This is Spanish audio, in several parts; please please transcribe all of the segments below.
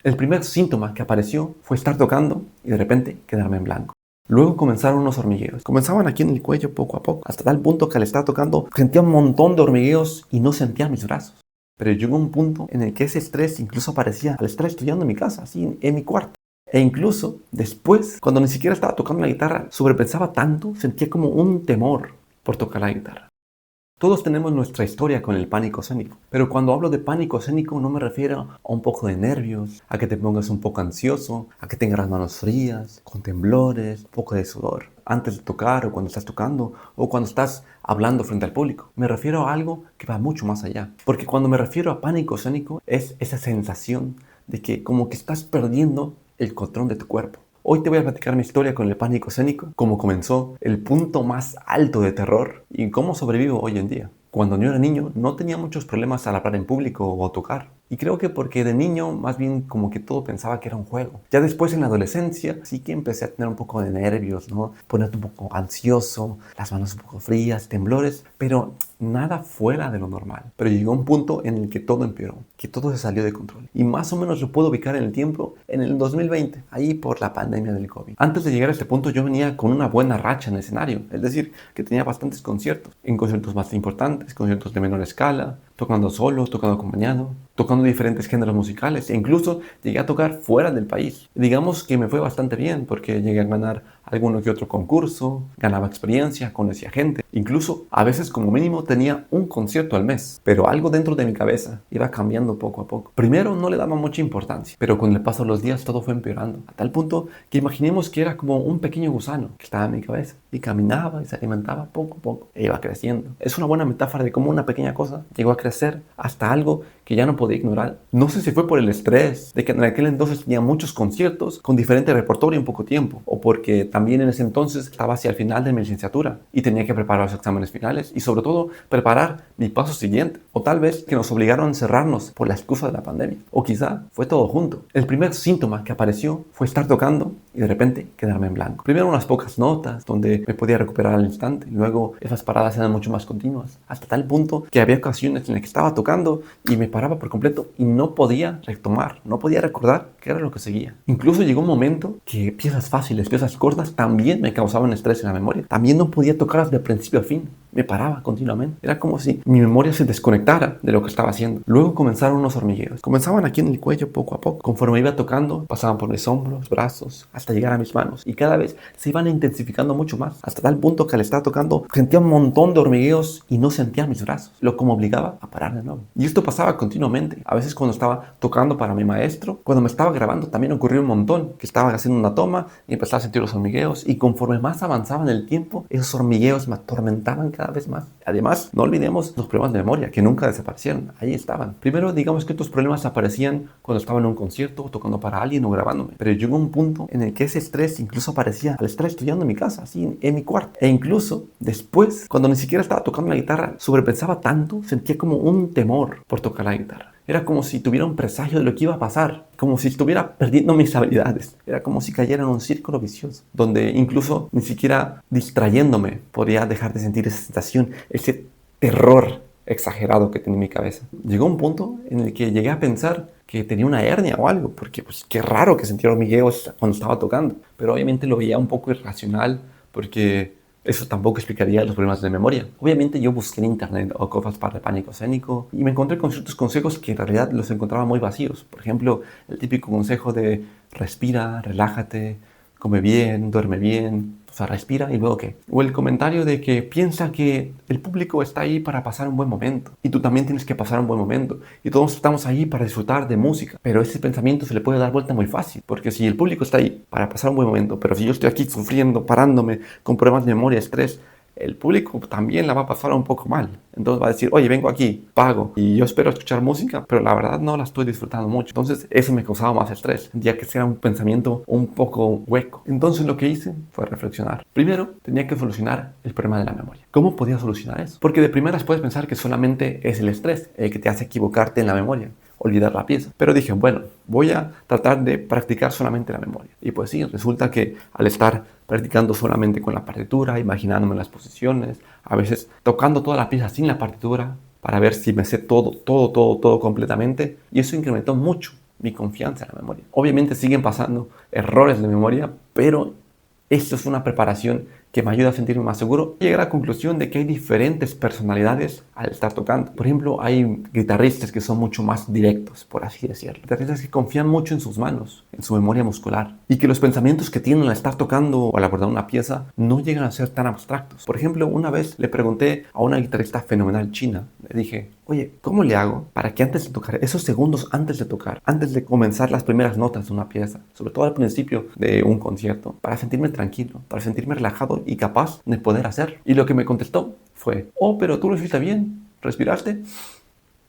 El primer síntoma que apareció fue estar tocando y de repente quedarme en blanco. Luego comenzaron unos hormigueos. Comenzaban aquí en el cuello poco a poco, hasta tal punto que al estar tocando sentía un montón de hormigueos y no sentía mis brazos. Pero llegó un punto en el que ese estrés incluso aparecía al estar estudiando en mi casa, así en mi cuarto. E incluso después, cuando ni siquiera estaba tocando la guitarra, sobrepensaba tanto, sentía como un temor por tocar la guitarra. Todos tenemos nuestra historia con el pánico escénico, pero cuando hablo de pánico escénico no me refiero a un poco de nervios, a que te pongas un poco ansioso, a que tengas las manos frías, con temblores, un poco de sudor, antes de tocar o cuando estás tocando o cuando estás hablando frente al público. Me refiero a algo que va mucho más allá, porque cuando me refiero a pánico escénico es esa sensación de que como que estás perdiendo el control de tu cuerpo. Hoy te voy a platicar mi historia con el pánico escénico, cómo comenzó, el punto más alto de terror y cómo sobrevivo hoy en día. Cuando yo era niño no tenía muchos problemas al hablar en público o tocar. Y creo que porque de niño más bien como que todo pensaba que era un juego. Ya después en la adolescencia sí que empecé a tener un poco de nervios, ¿no? Ponerte un poco ansioso, las manos un poco frías, temblores, pero nada fuera de lo normal. Pero llegó un punto en el que todo empeoró, que todo se salió de control. Y más o menos lo puedo ubicar en el tiempo, en el 2020, ahí por la pandemia del COVID. Antes de llegar a este punto yo venía con una buena racha en el escenario, es decir, que tenía bastantes conciertos, en conciertos más importantes, conciertos de menor escala, tocando solo, tocando acompañado, tocando diferentes géneros musicales e incluso llegué a tocar fuera del país. Digamos que me fue bastante bien porque llegué a ganar alguno que otro concurso, ganaba experiencia, conocía gente, incluso a veces como mínimo tenía un concierto al mes, pero algo dentro de mi cabeza iba cambiando poco a poco. Primero no le daba mucha importancia, pero con el paso de los días todo fue empeorando, a tal punto que imaginemos que era como un pequeño gusano que estaba en mi cabeza y caminaba y se alimentaba poco a poco e iba creciendo. Es una buena metáfora de cómo una pequeña cosa llegó a crecer hasta algo que ya no podía ignorar. No sé si fue por el estrés de que en aquel entonces tenía muchos conciertos con diferente repertorio en poco tiempo, o porque también en ese entonces estaba hacia el final de mi licenciatura y tenía que preparar los exámenes finales y sobre todo preparar mi paso siguiente, o tal vez que nos obligaron a encerrarnos por la excusa de la pandemia, o quizá fue todo junto. El primer síntoma que apareció fue estar tocando y de repente quedarme en blanco. Primero unas pocas notas donde me podía recuperar al instante, luego esas paradas eran mucho más continuas, hasta tal punto que había ocasiones en las que estaba tocando y me paraba por completo y no podía retomar, no podía recordar qué era lo que seguía. Incluso llegó un momento que piezas fáciles, piezas cortas también me causaban estrés en la memoria. También no podía tocarlas de principio a fin. Me paraba continuamente. Era como si mi memoria se desconectara de lo que estaba haciendo. Luego comenzaron unos hormigueos. Comenzaban aquí en el cuello poco a poco. Conforme iba tocando, pasaban por mis hombros, brazos, hasta llegar a mis manos. Y cada vez se iban intensificando mucho más. Hasta tal punto que al estar tocando sentía un montón de hormigueos y no sentía mis brazos. Lo que me obligaba a parar de nuevo. Y esto pasaba continuamente. A veces cuando estaba tocando para mi maestro, cuando me estaba grabando también ocurrió un montón. Que estaba haciendo una toma y empezaba a sentir los hormigueos. Y conforme más avanzaba en el tiempo, esos hormigueos me atormentaban cada vez más. Además, no olvidemos los problemas de memoria que nunca desaparecieron, ahí estaban. Primero, digamos que estos problemas aparecían cuando estaba en un concierto, tocando para alguien o grabándome, pero llegó un punto en el que ese estrés incluso aparecía al estar estudiando en mi casa, así en mi cuarto. E incluso después, cuando ni siquiera estaba tocando la guitarra, sobrepensaba tanto, sentía como un temor por tocar la guitarra. Era como si tuviera un presagio de lo que iba a pasar, como si estuviera perdiendo mis habilidades. Era como si cayera en un círculo vicioso, donde incluso ni siquiera distrayéndome podía dejar de sentir esa sensación, ese terror exagerado que tenía en mi cabeza. Llegó un punto en el que llegué a pensar que tenía una hernia o algo, porque pues qué raro que sentía hormigueos cuando estaba tocando. Pero obviamente lo veía un poco irracional, porque eso tampoco explicaría los problemas de memoria. Obviamente yo busqué en internet o cosas para el pánico escénico y me encontré con ciertos consejos que en realidad los encontraba muy vacíos. Por ejemplo, el típico consejo de respira, relájate, come bien, duerme bien, o sea, respira y luego qué. O el comentario de que piensa que el público está ahí para pasar un buen momento y tú también tienes que pasar un buen momento y todos estamos ahí para disfrutar de música. Pero ese pensamiento se le puede dar vuelta muy fácil, porque si el público está ahí para pasar un buen momento, pero si yo estoy aquí sufriendo, parándome con problemas de memoria, estrés, el público también la va a pasar un poco mal. Entonces va a decir, oye, vengo aquí, pago y yo espero escuchar música, pero la verdad no la estoy disfrutando mucho. Entonces eso me causaba más estrés, ya que sea un pensamiento un poco hueco. Entonces lo que hice fue reflexionar. Primero, tenía que solucionar el problema de la memoria. ¿Cómo podía solucionar eso? Porque de primeras puedes pensar que solamente es el estrés el que te hace equivocarte en la memoria, olvidar la pieza. Pero dije, bueno, voy a tratar de practicar solamente la memoria. Y pues sí, resulta que al estar practicando solamente con la partitura, imaginándome las posiciones, a veces tocando toda la pieza sin la partitura para ver si me sé todo completamente, y eso incrementó mucho mi confianza en la memoria. Obviamente siguen pasando errores de memoria, pero esto es una preparación que me ayuda a sentirme más seguro. Llegué a la conclusión de que hay diferentes personalidades al estar tocando. Por ejemplo, hay guitarristas que son mucho más directos, por así decirlo. Guitarristas que confían mucho en sus manos, en su memoria muscular. Y que los pensamientos que tienen al estar tocando o al abordar una pieza no llegan a ser tan abstractos. Por ejemplo, una vez le pregunté a una guitarrista fenomenal china, le dije, oye, ¿cómo le hago para que antes de tocar, esos segundos antes de tocar, antes de comenzar las primeras notas de una pieza, sobre todo al principio de un concierto, para sentirme tranquilo, para sentirme relajado y capaz de poder hacerlo? Y lo que me contestó fue, oh, pero tú lo hiciste bien, respiraste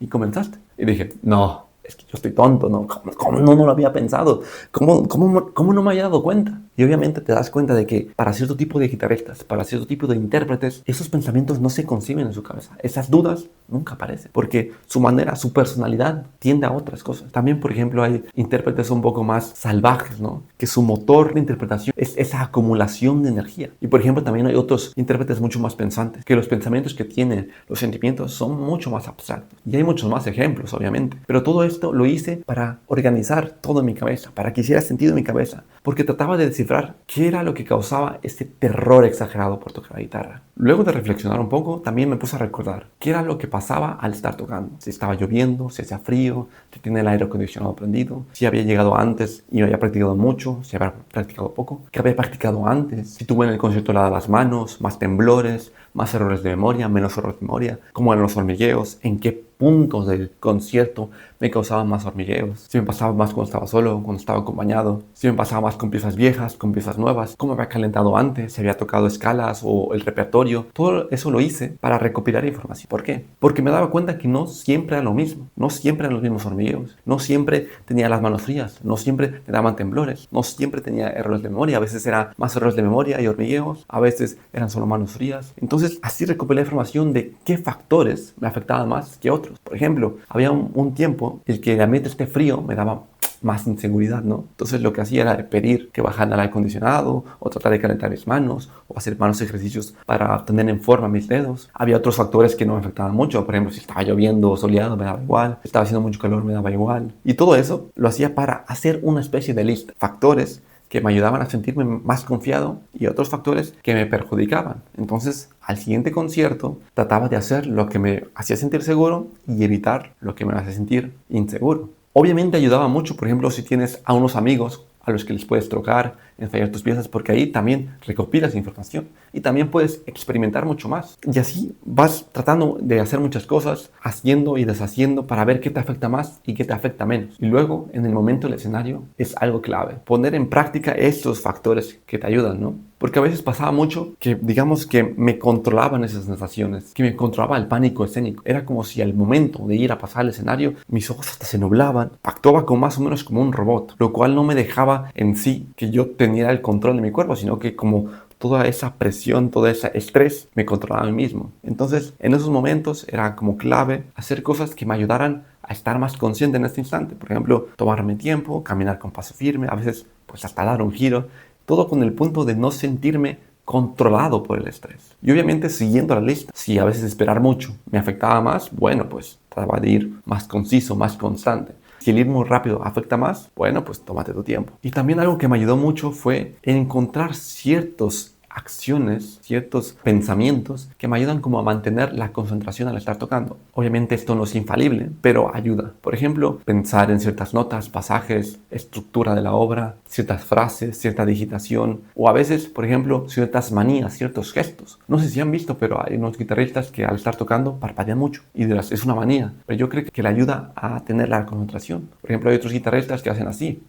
y comenzaste. Y dije, no, es que yo estoy tonto, ¿no? ¿Cómo no lo había pensado? ¿Cómo no me había dado cuenta? Y obviamente te das cuenta de que para cierto tipo de guitarristas, para cierto tipo de intérpretes, esos pensamientos no se conciben en su cabeza. Esas dudas nunca aparecen, porque su manera, su personalidad tiende a otras cosas. También, por ejemplo, hay intérpretes un poco más salvajes, ¿no? Que su motor de interpretación es esa acumulación de energía. Y, por ejemplo, también hay otros intérpretes mucho más pensantes, que los pensamientos que tienen, los sentimientos, son mucho más abstractos. Y hay muchos más ejemplos, obviamente. Pero todo esto lo hice para organizar todo en mi cabeza, para que hiciera sentido en mi cabeza, porque trataba de descifrar qué era lo que causaba ese terror exagerado por tocar la guitarra. Luego de reflexionar un poco, también me puse a recordar qué era lo que pasaba al estar tocando. Si estaba lloviendo, si hacía frío, si tenía el aire acondicionado prendido, si había llegado antes y había practicado mucho, si había practicado poco, qué había practicado antes, si tuve en el concierto heladas las manos, más temblores, más errores de memoria, menos errores de memoria, cómo eran los hormigueos, en qué puntos del concierto me causaban más hormigueos, si me pasaba más cuando estaba solo, cuando estaba acompañado, si me pasaba más con piezas viejas, con piezas nuevas, cómo había calentado antes, si había tocado escalas o el repertorio. Todo eso lo hice para recopilar información. ¿Por qué? Porque me daba cuenta que no siempre era lo mismo, no siempre eran los mismos hormigueos, no siempre tenía las manos frías, no siempre me daban temblores, no siempre tenía errores de memoria, a veces era más errores de memoria y hormigueos, a veces eran solo manos frías. Entonces así recopilé información de qué factores me afectaban más que otros. Por ejemplo, había un tiempo el que el ambiente esté frío me daba más inseguridad, ¿no? Entonces lo que hacía era pedir que bajaran el aire acondicionado o tratar de calentar mis manos o hacer manos ejercicios para tener en forma mis dedos. Había otros factores que no me afectaban mucho, por ejemplo, si estaba lloviendo o soleado me daba igual, si estaba haciendo mucho calor me daba igual. Y todo eso lo hacía para hacer una especie de lista, factores que me ayudaban a sentirme más confiado y otros factores que me perjudicaban. Entonces, al siguiente concierto, trataba de hacer lo que me hacía sentir seguro y evitar lo que me hacía sentir inseguro. Obviamente ayudaba mucho, por ejemplo, si tienes a unos amigos a los que les puedes tocar, ensayar tus piezas, porque ahí también recopilas información y también puedes experimentar mucho más. Y así vas tratando de hacer muchas cosas, haciendo y deshaciendo para ver qué te afecta más y qué te afecta menos. Y luego, en el momento del escenario, es algo clave. Poner en práctica estos factores que te ayudan, ¿no? Porque a veces pasaba mucho que, digamos, que me controlaban esas sensaciones, que me controlaba el pánico escénico. Era como si al momento de ir a pasar al escenario, mis ojos hasta se nublaban. Actuaba como más o menos como un robot, lo cual no me dejaba en sí que yo tenía el control de mi cuerpo, sino que como toda esa presión, todo ese estrés me controlaba a mí mismo. Entonces, en esos momentos era como clave hacer cosas que me ayudaran a estar más consciente en este instante. Por ejemplo, tomarme tiempo, caminar con paso firme, a veces pues hasta dar un giro. Todo con el punto de no sentirme controlado por el estrés. Y obviamente siguiendo la lista. Si a veces esperar mucho me afectaba más, bueno, pues trataba de ir más conciso, más constante. Si el ir muy rápido afecta más, bueno, pues tómate tu tiempo. Y también algo que me ayudó mucho fue encontrar ciertas acciones, ciertos pensamientos que me ayudan como a mantener la concentración al estar tocando. Obviamente esto no es infalible, pero ayuda. Por ejemplo, pensar en ciertas notas, pasajes, estructura de la obra, ciertas frases, cierta digitación o a veces, por ejemplo, ciertas manías, ciertos gestos. No sé si han visto, pero hay unos guitarristas que al estar tocando parpadean mucho y dirás, es una manía, pero yo creo que le ayuda a tener la concentración. Por ejemplo, hay otros guitarristas que hacen así.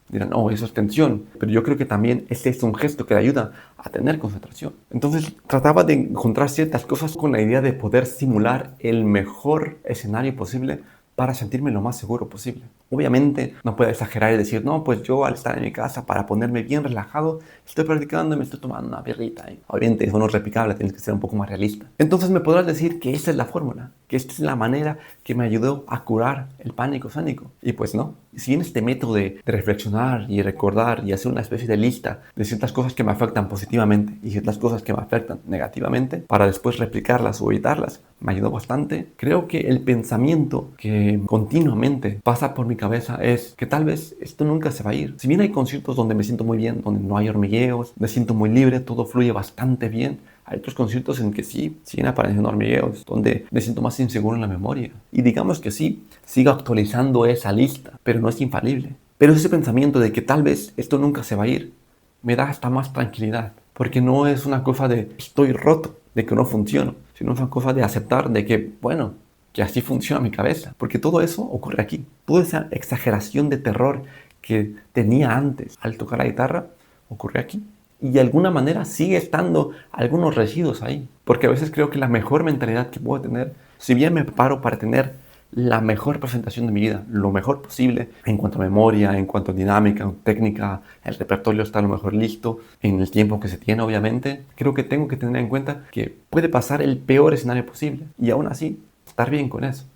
Dirán, oh, eso es tensión. Pero yo creo que también este es un gesto que le ayuda a tener concentración. Entonces trataba de encontrar ciertas cosas con la idea de poder simular el mejor escenario posible para sentirme lo más seguro posible. Obviamente no puedo exagerar y decir, no, pues yo al estar en mi casa para ponerme bien relajado, estoy practicando y me estoy tomando una birrita. Obviamente eso no es replicable, tienes que ser un poco más realista. Entonces me podrás decir que esa es la fórmula. que esta es la manera que me ayudó a curar el pánico escénico. Y pues no. Si bien este método de reflexionar y recordar y hacer una especie de lista de ciertas cosas que me afectan positivamente y ciertas cosas que me afectan negativamente para después replicarlas o evitarlas, me ayudó bastante, creo que el pensamiento que continuamente pasa por mi cabeza es que tal vez esto nunca se va a ir. Si bien hay conciertos donde me siento muy bien, donde no hay hormigueos, me siento muy libre, todo fluye bastante bien, hay otros conciertos en que sí, siguen apareciendo hormigueos, donde me siento más inseguro en la memoria. Y digamos que sí, sigo actualizando esa lista, pero no es infalible. Pero ese pensamiento de que tal vez esto nunca se va a ir, me da hasta más tranquilidad. Porque no es una cosa de estoy roto, de que no funciono, sino es una cosa de aceptar de que, bueno, que así funciona mi cabeza. Porque todo eso ocurre aquí. Toda esa exageración de terror que tenía antes al tocar la guitarra, ocurre aquí. Y de alguna manera sigue estando algunos residuos ahí. Porque a veces creo que la mejor mentalidad que puedo tener, si bien me preparo para tener la mejor presentación de mi vida, lo mejor posible en cuanto a memoria, en cuanto a dinámica, técnica, el repertorio está a lo mejor listo en el tiempo que se tiene obviamente, creo que tengo que tener en cuenta que puede pasar el peor escenario posible y aún así estar bien con eso.